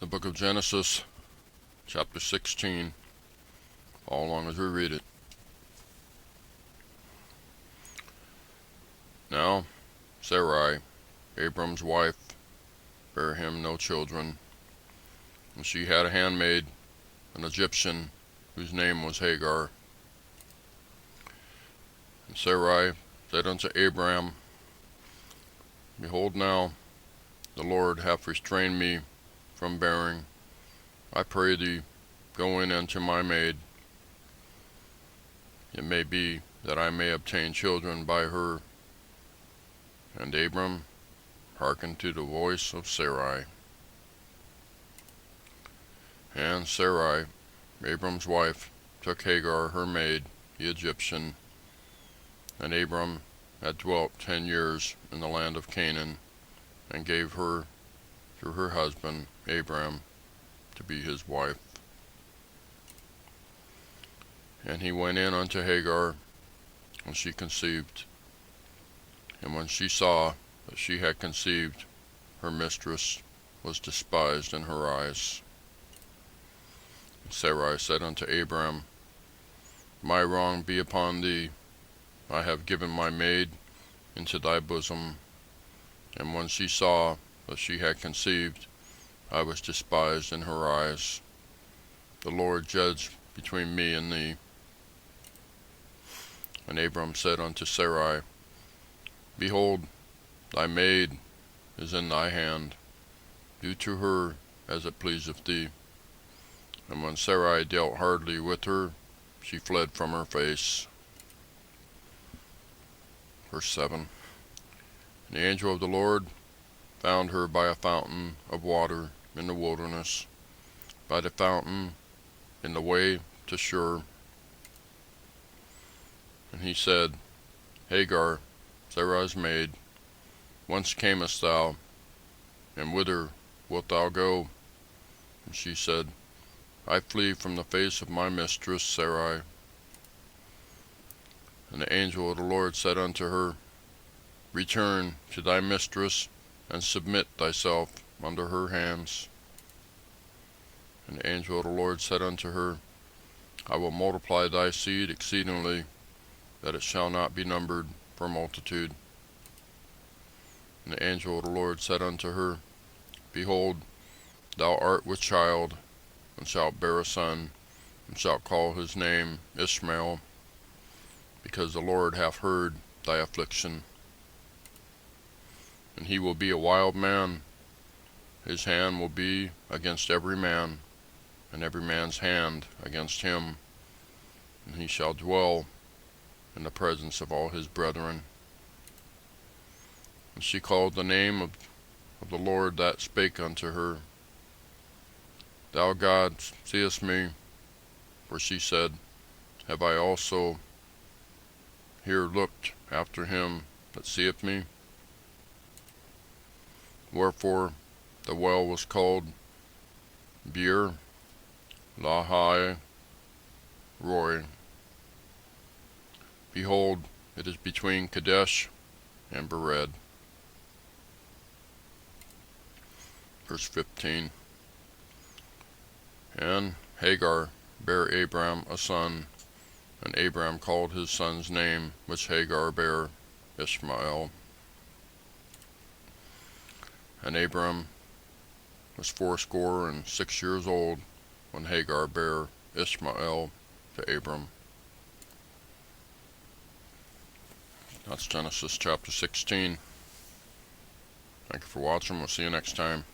book of Genesis, chapter 16, all along as we read it. Now Sarai, Abram's wife, bare him no children, and she had a handmaid, an Egyptian, whose name was Hagar. And Sarai said unto Abram, Behold now, the Lord hath restrained me from bearing. I pray thee, go in unto my maid. It may be that I may obtain children by her. And Abram hearkened to the voice of Sarai. And Sarai, Abram's wife, took Hagar her maid, the Egyptian. And Abram had dwelt 10 years in the land of Canaan, and gave her to her husband Abram to be his wife. And he went in unto Hagar, and she conceived. And when she saw that she had conceived, her mistress was despised in her eyes. And Sarai said unto Abram, My wrong be upon thee. I have given my maid into thy bosom. And when she saw that she had conceived, I was despised in her eyes. The Lord judge between me and thee. And Abram said unto Sarai, Behold, thy maid is in thy hand. Do to her as it pleaseth thee. And when Sarai dealt hardly with her, she fled from her face. Verse 7. And the angel of the Lord found her by a fountain of water in the wilderness, by the fountain in the way to Shur. And he said, Hagar, Sarai's maid, whence camest thou, and whither wilt thou go? And she said, I flee from the face of my mistress Sarai. And the angel of the Lord said unto her, Return to thy mistress, and submit thyself under her hands. And the angel of the Lord said unto her, I will multiply thy seed exceedingly, that it shall not be numbered for multitude. And the angel of the Lord said unto her, Behold, thou art with child, and shalt bear a son, and shalt call his name Ishmael, because the Lord hath heard thy affliction. And he will be a wild man. His hand will be against every man, and every man's hand against him. And he shall dwell in the presence of all his brethren. And she called the name of the Lord that spake unto her, Thou God seest me. For she said, Have I also here looked after him that seeth me? Wherefore the well was called Beer Lahai Roy. Behold, it is between Kadesh and Bered. Verse 15. And Hagar bare Abram a son, and Abram called his son's name, which Hagar bare, Ishmael. And Abram was 86 years old when Hagar bare Ishmael to Abram. That's Genesis chapter 16. Thank you for watching. We'll see you next time.